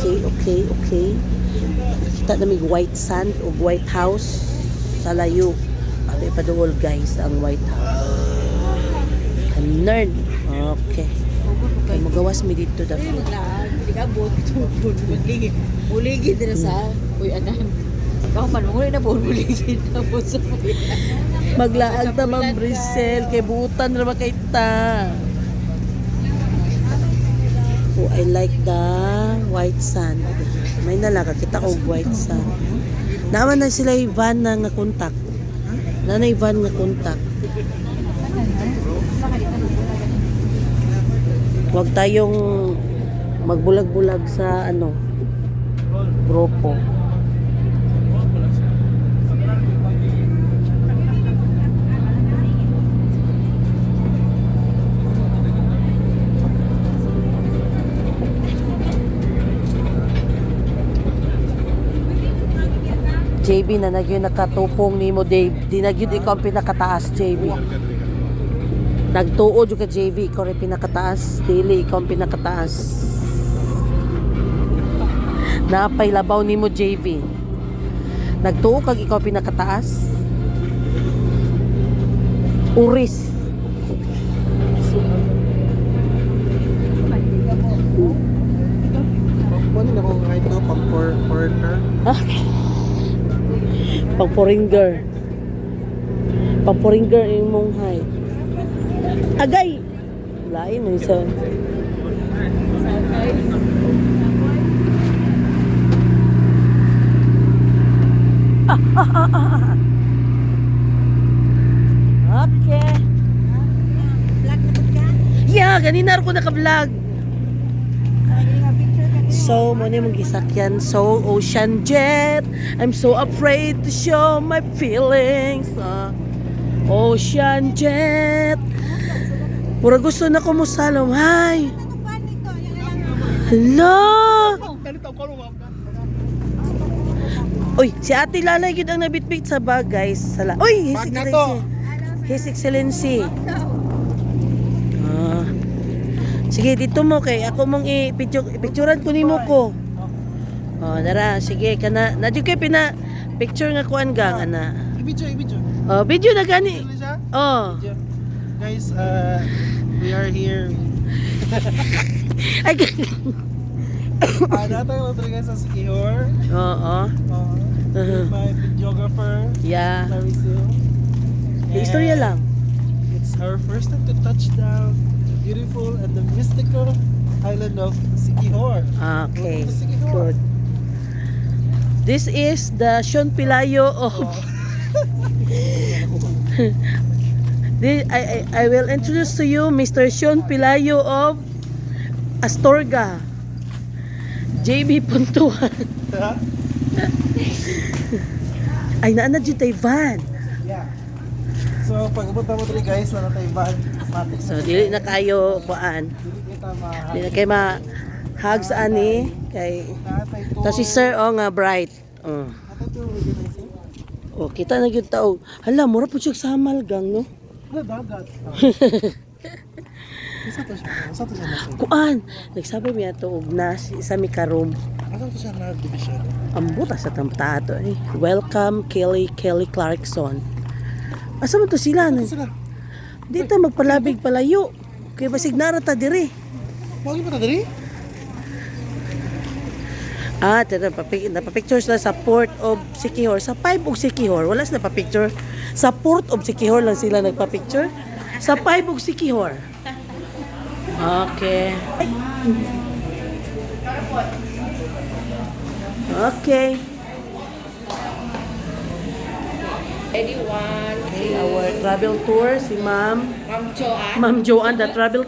Okay. Kita na may white sand o white house sa layo. Abi pa dool guys ang white house. Kanern. Okay. Kay magawas mi dito da. Hindi ka buot magligid. Buligid na sa uy anan. Ako man mo na buligid na po sa Maglaag ta Ma'am Brisel kay buutan ra ba kay ta. Oh, I like the white sand. May nalaga kita og white sand. Naman na sila van na nga kontak. Nanay van nga kontak. Huwag tayong magbulag-bulag sa grupo. JB na nagyo nakatupong nimo Dave. Di nagyo ikaw ang pinakataas JB. Nagtuod yung ka JB, ikaw rin pinakataas. Dili, ikaw ang pinakataas. Napay labaw nimo JB. Nagtuo kag ikaw pinakataas. Uris. Ano na kung kahit ito, pang-foreigner? Pang-foreigner. Pang-foreigner yung mong height. Agay! Lain mo isa. Okay. vlog na pud ka. Yeah, ganina ako naka-vlog. So, muna yung gisakyan. So, ocean jet. I'm so afraid to show my feelings. Ocean jet. Pura gusto na ko musalom. Hi! Hello! Uy, si Ate Lalay yun ang nabitbit sa bag, guys. Uy, His Excellency. Sige, dito mo kay ako mong i-picturean ko nimo ko. Oh, dara, sige kana. Nadyo kay picture nga kuan gang ana. I-video. Oh, video na gani. Oh. Guys, we are here. Ay. Natay lang talaga sa Sikihor. Oo. With my videographer, Yeah. Clarice. Istorya lang. It's our first time to touch down the beautiful and the mystical island of Sikihor. Okay. Welcome to Sikihor. Good. This is the Sean Pilayo of I will introduce to you Mr. Sean Pilayo of Astorga. JB Puntuan. Ay naana dyan Taiwan. Yeah. So pag pumunta mo dito guys na Taiwan, matik. So dili na kayo kuan. Dili na kayo hugs ani kay ta si Sir nga bright. Oh, kita na gyud tao. Hala, mura po siya sa Malgang, no? Dagat. Sa to siya. Kuan, nagsabi mi ato og na sa mi karom. Asa to siya na division? Ambuta sa tampatato eh. Welcome Kelly Clarkson. Asa man to sila na? Sila. Dito magpalabig palayo. Kay basig narata diri. Wagi pa ta diri? Tira napapicture sila sa Port of Sikihor. Sa 5 og Sikihor, wala sila pa-picture. Sa Port of Sikihor lang sila nagpa-picture. Sa 5 og Sikihor. Okay. Okay. Anyone? Okay, our travel tour si Ma'am Ma'am Joanne. Ma'am Joanne, the travel